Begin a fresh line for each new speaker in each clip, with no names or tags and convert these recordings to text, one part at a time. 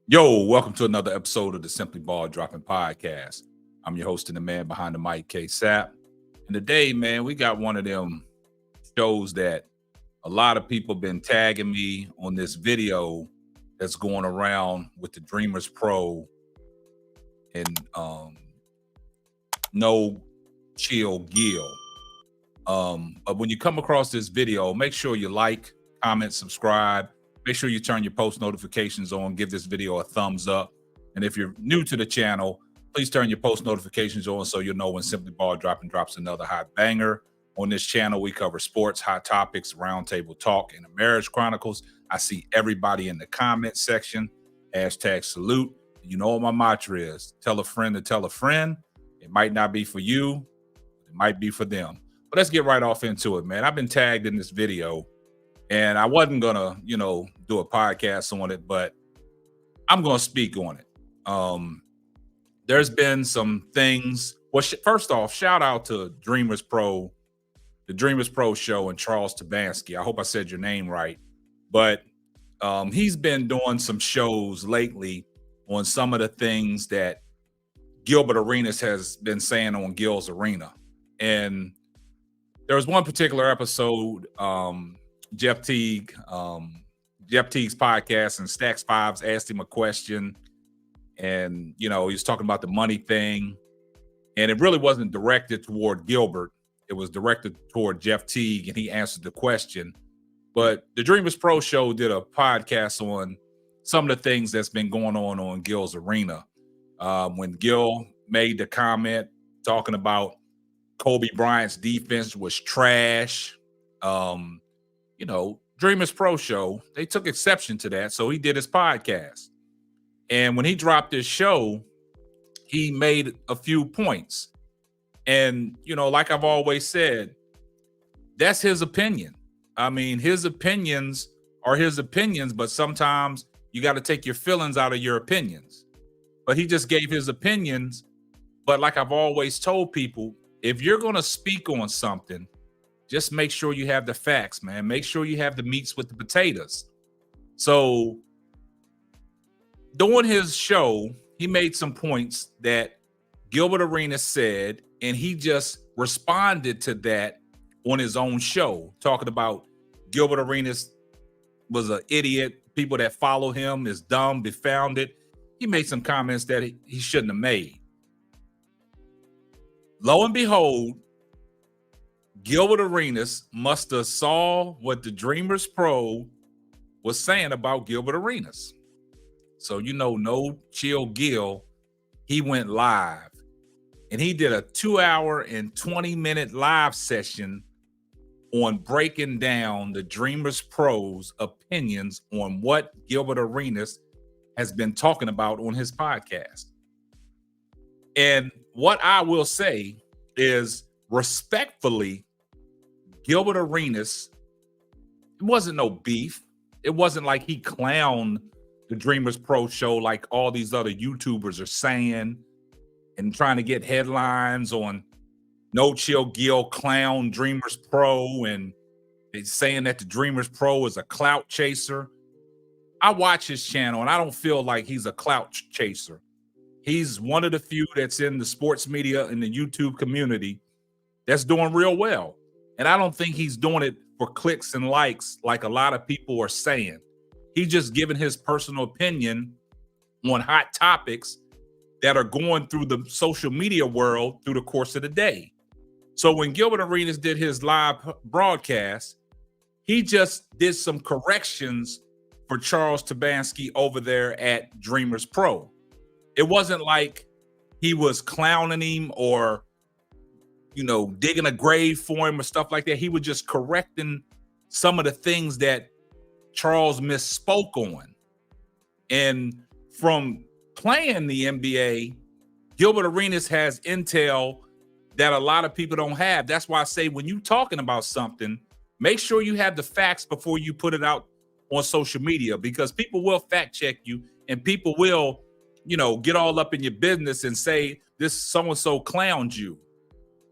Yo, welcome to another episode of the Simply Ball Dropping Podcast. I'm your host and the man behind the mic, K Sap. And today, man, we got one of them shows that a lot of people been tagging me on this video that's going around with the Dreamers Pro and No Chill Gill. But when you come across this video, make sure you like, comment, subscribe. Make sure you turn your post notifications on. Give this video a thumbs up. And if you're new to the channel, please turn your post notifications on so you'll know when Simply Ball Dropping drops another hot banger. On this channel, we cover sports, hot topics, roundtable talk, and the marriage chronicles. I see everybody in the comment section. Hashtag salute. You know what my mantra is. Tell a friend to tell a friend. It might not be for you. It might be for them. But let's get right off into it, man. I've been tagged in this video. And I wasn't going to, do a podcast on it, but I'm going to speak on it. There's been some things. Well, first off, shout out to Dreamers Pro, the Dreamers Pro show, and Charles Tabansky. I hope I said your name right. But he's been doing some shows lately on some of the things that Gilbert Arenas has been saying on Gil's Arena. And there was one particular episode, Jeff Teague's podcast, and Stacks Fives asked him a question, and he was talking about the money thing, and it really wasn't directed toward Gilbert. It was directed toward Jeff Teague, and he answered the question. But the Dreamers Pro show did a podcast on some of the things that's been going on Gil's Arena. When Gil made the comment talking about Kobe Bryant's defense was trash, Dreamers Pro show, they took exception to that. So he did his podcast. And when he dropped his show, he made a few points. And, like I've always said, that's his opinion. I mean, his opinions are his opinions, but sometimes you got to take your feelings out of your opinions. But he just gave his opinions. But like I've always told people, if you're going to speak on something, just make sure you have the facts, man. Make sure you have the meats with the potatoes. So during his show, he made some points that Gilbert Arenas said, and he just responded to that on his own show, talking about Gilbert Arenas was an idiot. People that follow him is dumb, befounded. He made some comments that he shouldn't have made. Lo and behold, Gilbert Arenas must have saw what the Dreamers Pro was saying about Gilbert Arenas. So, No Chill Gill, he went live. And he did a 2-hour and 20-minute live session on breaking down the Dreamers Pro's opinions on what Gilbert Arenas has been talking about on his podcast. And what I will say is, respectfully, Gilbert Arenas, it wasn't no beef. It wasn't like he clowned the Dreamers Pro show like all these other YouTubers are saying and trying to get headlines on No Chill Gill clown Dreamers Pro, and they're saying that the Dreamers Pro is a clout chaser. I watch his channel and I don't feel like he's a clout chaser. He's one of the few that's in the sports media and the YouTube community that's doing real well. And I don't think he's doing it for clicks and likes like a lot of people are saying. He's just giving his personal opinion on hot topics that are going through the social media world through the course of the day. So when Gilbert Arenas did his live broadcast, he just did some corrections for Charles Tabansky over there at Dreamers Pro. It wasn't like he was clowning him or digging a grave for him or stuff like that. He was just correcting some of the things that Charles misspoke on. And from playing the NBA, Gilbert Arenas has intel that a lot of people don't have. That's why I say, when you're talking about something, make sure you have the facts before you put it out on social media, because people will fact check you and people will, get all up in your business and say this so-and-so clowned you.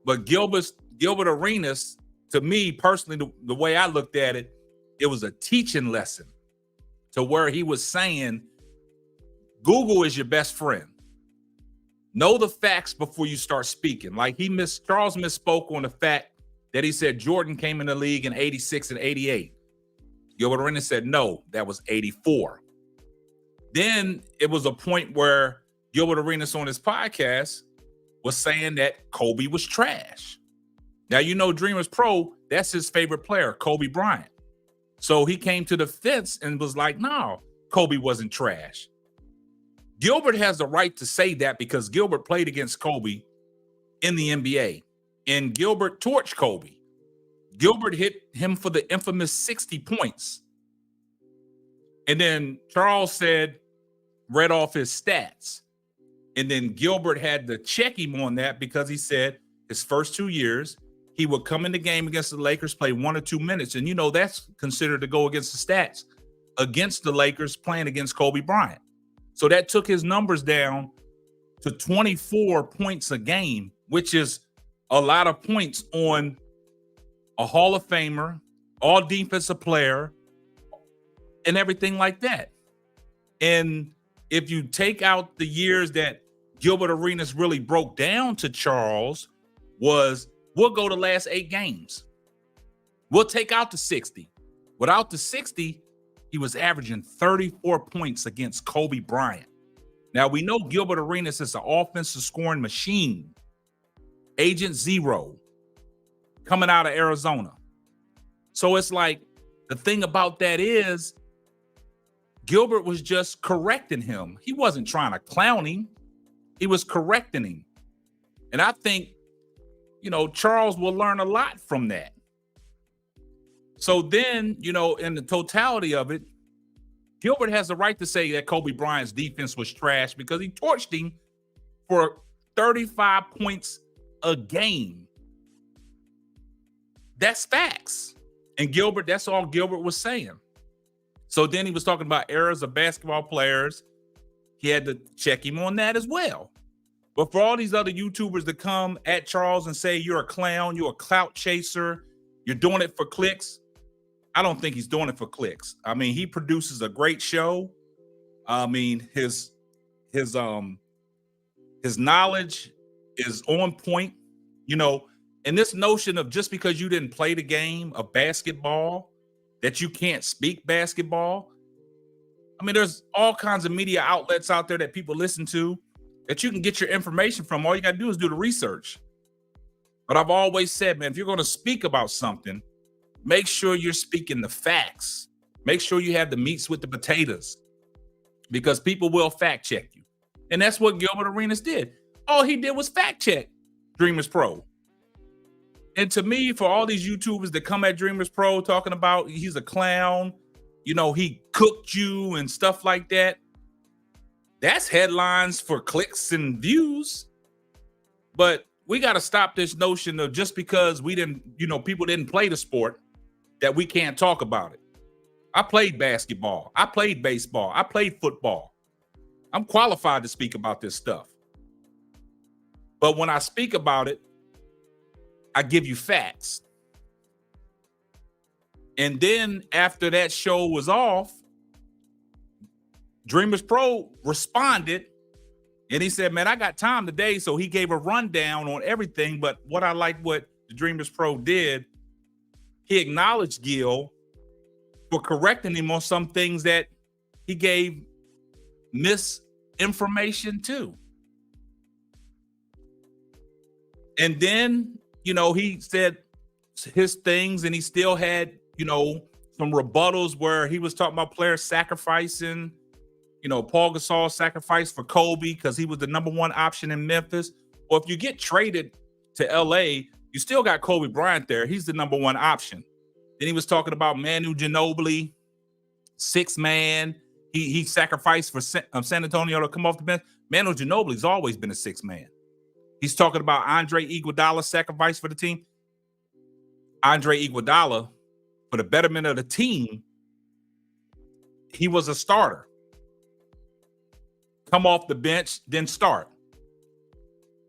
But Gilbert Arenas, to me personally, the way I looked at it, it was a teaching lesson to where he was saying Google is your best friend. Know the facts before you start speaking. Like Charles misspoke on the fact that he said Jordan came in the league in 86 and 88. Gilbert Arenas said, no, that was 84. Then it was a point where Gilbert Arenas on his podcast was saying that Kobe was trash. Now, you know, Dreamers Pro, that's his favorite player, Kobe Bryant. So he came to the fence and was like, no, Kobe wasn't trash. Gilbert has the right to say that because Gilbert played against Kobe in the NBA, and Gilbert torched Kobe. Gilbert hit him for the infamous 60 points. And then Charles read off his stats. And then Gilbert had to check him on that because he said his first 2 years, he would come in the game against the Lakers, play 1 or 2 minutes. And, you know, that's considered to go against the stats against the Lakers playing against Kobe Bryant. So that took his numbers down to 24 points a game, which is a lot of points on a Hall of Famer, all defensive player, and everything like that. And if you take out the years that Gilbert Arenas really broke down to Charles, we'll go the last 8 games. We'll take out the 60. Without the 60, he was averaging 34 points against Kobe Bryant. Now, we know Gilbert Arenas is an offensive scoring machine. Agent Zero, coming out of Arizona. So it's like, the thing about that is, Gilbert was just correcting him. He wasn't trying to clown him. He was correcting him. And I think, you know, Charles will learn a lot from that. So then, you know, in the totality of it, Gilbert has the right to say that Kobe Bryant's defense was trash because he torched him for 35 points a game. That's facts. And Gilbert, that's all Gilbert was saying. So then he was talking about eras of basketball players. He had to check him on that as well. But for all these other YouTubers to come at Charles and say, you're a clown, you're a clout chaser, you're doing it for clicks, I don't think he's doing it for clicks. I mean, he produces a great show. I mean, his knowledge is on point, you know, and this notion of just because you didn't play the game of basketball, that you can't speak basketball. I mean, there's all kinds of media outlets out there that people listen to that you can get your information from. All you got to do is do the research. But I've always said, man, if you're going to speak about something, make sure you're speaking the facts. Make sure you have the meats with the potatoes, because people will fact check you. And that's what Gilbert Arenas did. All he did was fact check Dreamers Pro. And to me, for all these YouTubers that come at Dreamers Pro talking about he's a clown, you know, he cooked you and stuff like that, that's headlines for clicks and views. But we got to stop this notion of just because we didn't, you know, people didn't play the sport, that we can't talk about it. I played basketball. I played baseball. I played football. I'm qualified to speak about this stuff. But when I speak about it, I give you facts. And then after that show was off, Dreamers Pro responded and he said, man, I got time today. So he gave a rundown on everything. But what I like what the Dreamers Pro did, he acknowledged Gil for correcting him on some things that he gave misinformation to. And then, you know, he said his things and he still had, you know, some rebuttals where he was talking about players sacrificing, you know, Paul Gasol sacrificed for Kobe because he was the #1 option in Memphis. Or if you get traded to LA, you still got Kobe Bryant there. He's the #1 option. Then he was talking about Manu Ginobili, 6 man. He sacrificed for San Antonio to come off the bench. Manu Ginobili's always been a 6 man. He's talking about Andre Iguodala sacrifice for the team. Andre Iguodala, for the betterment of the team, he was a starter. Come off the bench, then start.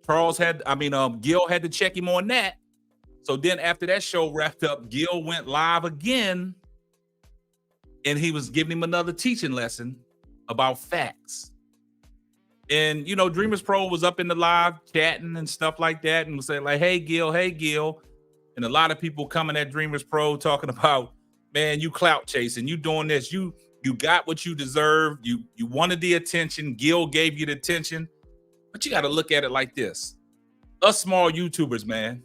Gil had to check him on that. So then after that show wrapped up, Gil went live again and he was giving him another teaching lesson about facts. And, you know, Dreamers Pro was up in the live chatting and stuff like that and was saying like, hey, Gil. And a lot of people coming at Dreamers Pro talking about, man, you clout chasing, you doing this, you got what you deserve. You wanted the attention. Gil gave you the attention. But you got to look at it like this. Us small YouTubers, man,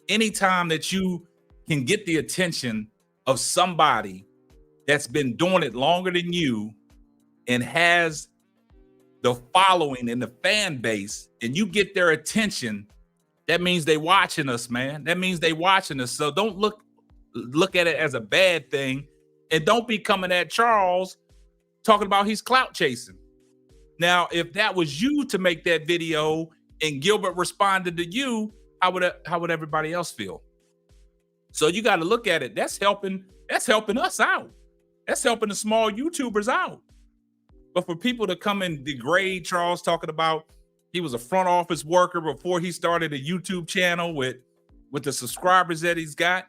anytime that you can get the attention of somebody that's been doing it longer than you and has the following and the fan base, and you get their attention, that means they watching us, man. That means they watching us. So don't look at it as a bad thing, and don't be coming at Charles talking about he's clout chasing. Now, if that was you to make that video and Gilbert responded to you, how would everybody else feel? So you got to look at it. That's helping us out. That's helping the small YouTubers out. But for people to come and degrade Charles talking about he was a front office worker before he started a YouTube channel with the subscribers that he's got,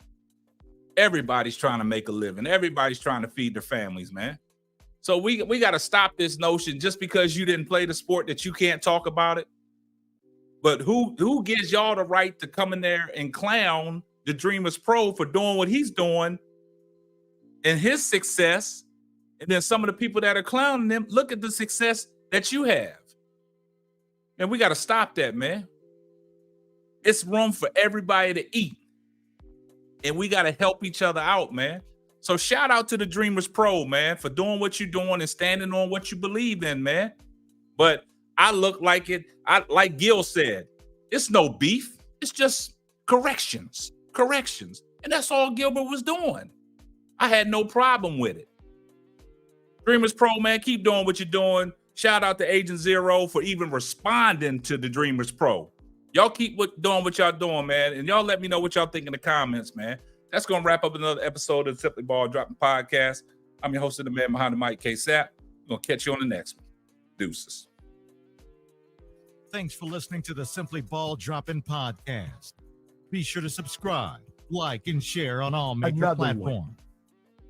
everybody's trying to make a living. Everybody's trying to feed their families, man. So we got to stop this notion just because you didn't play the sport that you can't talk about it. But who gives y'all the right to come in there and clown the Dreamers Pro for doing what he's doing and his success? And then some of the people that are clowning them, look at the success that you have. And we got to stop that, man. It's room for everybody to eat. And we got to help each other out, man. So shout out to the Dreamers Pro, man, for doing what you're doing and standing on what you believe in, man. But I look like it. Like Gil said, it's no beef. It's just corrections. And that's all Gilbert was doing. I had no problem with it. Dreamers Pro, man, keep doing what you're doing. Shout out to Agent Zero for even responding to the Dreamers Pro. Y'all keep doing what y'all doing, man. And y'all let me know what y'all think in the comments, man. That's going to wrap up another episode of the Simply Ball Dropping Podcast. I'm your host of the man behind the mic, K-Sap. I'm going to catch you on the next one. Deuces.
Thanks for listening to the Simply Ball Dropping Podcast. Be sure to subscribe, like, and share on all major platforms.